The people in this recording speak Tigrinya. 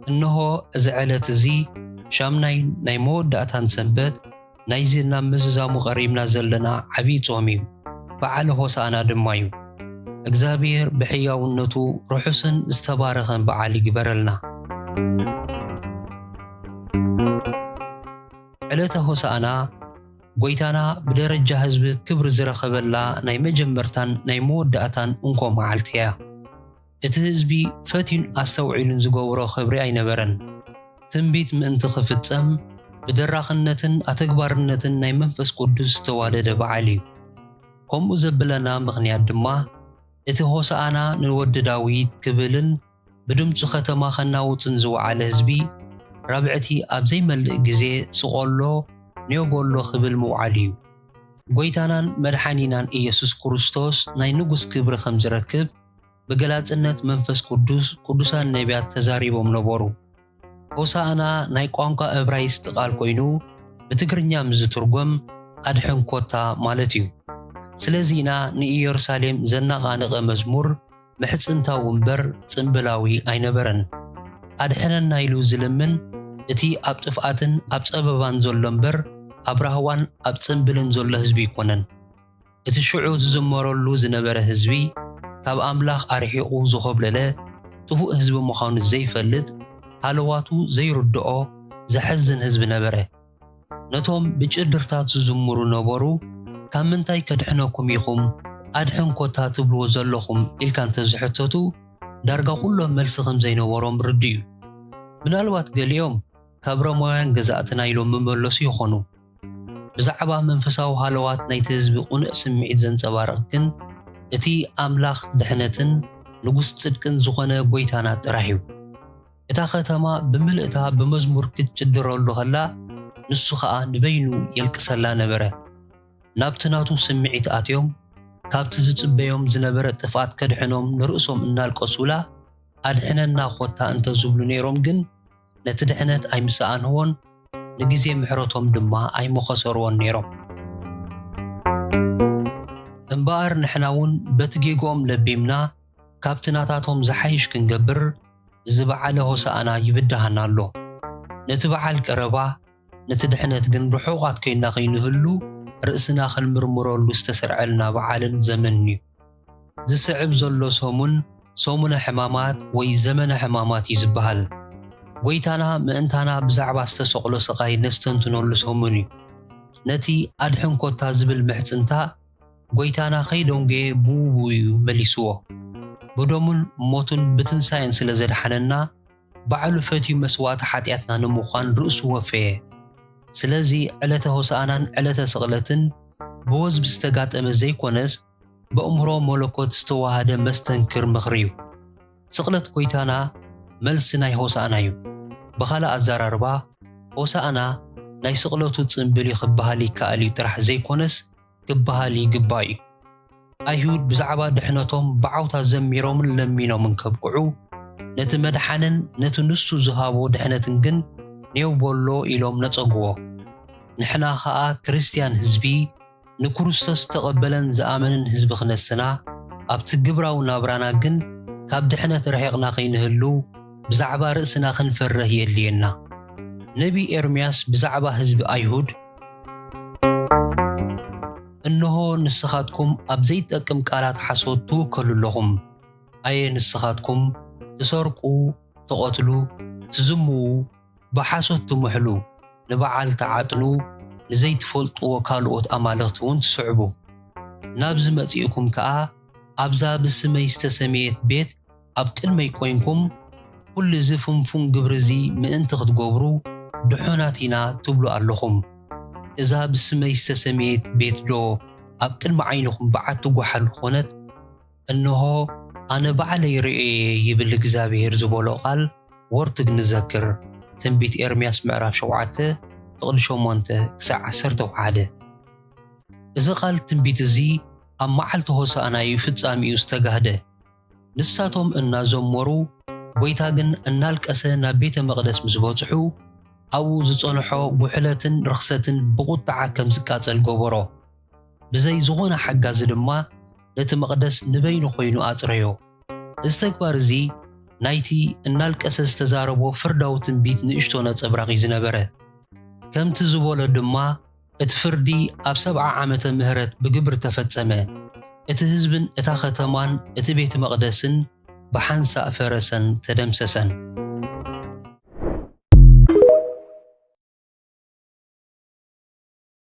እንሆ እዚ ዕለት እዚ ሻምናይ ናይ መወዳእታን ሰንበት ናይዚ ናብ ምዝዛሙ ቀሪብና ዘለና ዓብይ ጾም እዩ። በዓል ሆሳዕና ድማ እዩ። እግዚአብሔር ብሕያውነቱ ርሑስን ዝተባረኸን በዓል ይግበረልና። ዕለተ ሆሳዕና ጎይታና ብደረጃ ህዝቢ ክብሪ ዝረኸበላ ናይ መጀመርታን ናይ መወዳእታን እንኮ መዓልቲ እያ። እቲ ህዝቢ ፈቲን ኣስተውዒሉን ዝገብሮ ክብሪ ኣይነበረን። ትንቢት ምእንቲ ክፍጸም ብደራኽነትን ኣተግባርነትን ናይ መንፈስ ቅዱስ ዝተዋለደ በዓል እዩ። ከምኡ ዘብለና ምኽንያት ድማ እቲ ሆሳዕና ንወዲ ዳዊት ክብልን ብድምፁ ከተማ ከናውፅን ዝወዓለ ህዝቢ ራብዕቲ ኣብ ዘይመልእ ግዜ ስቆሎ ኔጎሎ ክብል ምውዓል እዩ። ጎይታናን መድሓኒናን ኢየሱስ ክርስቶስ ናይ ንጉስ ክብሪ ከም ዝረክብ ብገላጽነት መንፈስ ቅዱስ ቅዱሳን ነቢያት ተዛሪቦም ነበሩ። ሆሳዕና ናይ ቋንቋ ዕብራይስጥ ቃል ኮይኑ ብትግርኛ ምዝትርጎም ኣድሕን ኮታ ማለት እዩ። ስለዚና ንኢየሩሳሌም ዘናቓነቐ መዝሙር ምሕፅንታዊ እምበር ጽምብላዊ ኣይነበረን። ኣድሕነና ኢሉ ዝልምን እቲ ኣብ ጥፍኣትን ኣብ ጸበባን ዘሎ እምበር ኣብ ራህዋን ኣብ ጽምብልን ዘሎ ህዝቢ ይኮነን። እቲ ሽዑ ዝዘመረሉ ዝነበረ ህዝቢ ካብ ኣምላኽ ኣርሒቑ ዝኸብለለ ጥፉእ ህዝቢ ምዃኑ ዘይፈልጥ ሃለዋቱ ዘይርድኦ ዘሕዝን ህዝቢ ነበረ። ነቶም ብጭድርታት ዝዝምሩ ነበሩ ካብ ምንታይ ከድሕነኩም ኢኹም ኣድሕን ኮታ ትብልዎ ዘለኹም ኢልካ እንተዝሕተቱ ዳርጋ ኩሎም መልሲ ከም ዘይነበሮም ርድዩ። ምናልባት ገሊኦም ካብ ሮማውያን ገዛእትና ኢሎም መመለሱ ይኾኑ። ብዛዕባ መንፈሳዊ ሃለዋት ናይቲ ህዝቢ ቁኑዕ ስምዒት ዘንጸባርቕ ግን እቲ ኣምላኽ ድሕነትን ንጉስ ጽድቅን ዝኾነ ጎይታና ጥራሕ እዩ። እታ ከተማ ብምልእታ ብመዝሙር ክትጭድረሉ ኸላ ንሱ ኸኣ ንበይኑ የልቅሰላ ነበረ። ናብቲ ናቱ ስምዒት ኣትዮም ካብቲ ዝጽበዮም ዝነበረ ጥፍኣት ከድሕኖም ንርእሶም እናልቀሱላ ኣድሕነና ኾታ እንተዝብሉ ነይሮም ግን ነቲ ድሕነት ኣይምስኣንዎን ንግዜ ምሕረቶም ድማ ኣይመኸሰርዎን ነይሮም። እምበኣር ንሕና እውን በቲ ጌጎኦም ለቢምና ካብቲ ናታቶም ዝሓይሽ ክንገብር እዚ በዓለ ሆሳዕና ይብድሃና ኣሎ። ነቲ በዓል ቀረባ ነቲ ድሕነት ግን ርሑቓት ኮይና ኸይንህሉ ርእስና ክንምርምረሉ ዝተሰርዐልና በዓልን ዘመን እዩ። ዝስዕብ ዘሎ ሰሙነ ሕማማት ወይ ዘመነ ሕማማት እዩ ዝበሃል። ጎይታና ምእንታና ብዛዕባ ዝተሰቕሎ ስቓይ ነስተንትነሉ ሰሙን እዩ። ነቲ ኣድሕን ኮታ ዝብል ምሕፅንታ ጎይታና ከይደንጌ ብውቡ እዩ መሊስዎ። ብደሙን ሞቱን ብትንሳኤን ስለ ዘድሓነና ባዕሉ ፈትዩ መስዋዕቲ ሓጢኣትና ንምዃን ርእሱ ወፈየ። ስለዚ ዕለተ ሆሳዕናን ዕለተ ስቕለትን ብወዝቢ ዝተጋጠመ ዘይኮነስ በእምሮ መለኮት ዝተዋሃደ መስተንክር ምኽሪ እዩ። ስቕለት ጎይታና መልሲ ናይ ሆሳዕና እዩ። ብኻልእ ኣዘራርባ ሆሳዕና ናይ ስቕለቱ ጽምብል ክበሃል ይከኣል እዩ ጥራሕ ዘይኮነስ ክበሃል ይግባእ እዩ። ኣይሁድ ብዛዕባ ድሕነቶም ብዓውታ ዘሚሮምን ለሚኖምን ከብቅዑ ነቲ መድሓንን ነቲ ንሱ ዝሃቦ ድሕነትን ግን ኔውበሎ ኢሎም ነጸግዎ። ንሕና ኸኣ ክርስቲያን ህዝቢ ንክርስቶስ ተቐበለን ዝኣመንን ህዝቢ ክነስና ኣብቲ ግብራዊ ናብራና ግን ካብ ድሕነት ረሒቕና ከይንህሉ ብዛዕባ ርእስና ክንፈርህ የድልየና። ነቢ ኤርምያስ ብዛዕባ ህዝቢ ኣይሁድ እንሆ ንስኻትኩም ኣብ ዘይጠቅም ቃላት ሓሶት ትውከሉ ኣለኹም። ኣየ ንስኻትኩም ትሰርቁ፣ ትቐትሉ፣ ትዝምዉ፣ ብሓሶት ትምሕሉ፣ ንበዓል ተዓጥኑ፣ ንዘይትፈልጥዎ ካልኦት ኣማልኽቲ እውን ትስዕቡ። ናብዚ መጺእኩም ከኣ ኣብዛ ብስመይ ዝተሰመየት ቤት ኣብ ቅድመይ ኮይንኩም ኩሉ እዚ ፍንፉን ግብሪ እዚ ምእንቲ ክትገብሩ ድሑናት ኢና ትብሉ ኣለኹም። እዛ ብስመይ ዝተሰመየት ቤት ዶ ኣብ ቅድሚ ዓይንኹም በዓት ትጓሓል ኮነት? እንሆ ኣነ ባዕለይ ርእየ ይብል እግዚኣብሔር ዝበሎ ቃል ወርትግ ንዘክር። ትንቢት ኤርምያስ ምዕራፍ 7 ፍቕዲ 8 ክሳብ 11። እዚ ቃል ትንቢት እዚ ኣብ መዓልቲ ሆሳዕና እዩ ፍጻሚኡ ዝተጋህደ። ንሳቶም እናዘመሩ ጎይታ ግን እናልቀሰ ናብ ቤተ መቕደስ ምስ በጽሑ ኣብኡ ዝጸንሖ ጉሕለትን ርኽሰትን ብቁጣዓ ከም ዝቃጸል ገበሮ። ብዘይ ዝኾነ ሓጋዚ ድማ ነቲ መቕደስ ንበይኑ ኮይኑ ኣጽረዮ። እዚ ተግባር እዚ ናይቲ እናልቀሰ ዝተዛረቦ ፍርዳዊ ትንቢት ንእሽቶ ነጸብራቕ ዝነበረ ከምቲ ዝበሎ ድማ እቲ ፍርዲ ኣብ 70 ዓመተ ምህረት ብግብሪ ተፈጸመ እቲ ህዝብን እታ ከተማን እቲ ቤተ መቕደስን ብሓንሳእ ፈረሰን ተደምሰሰን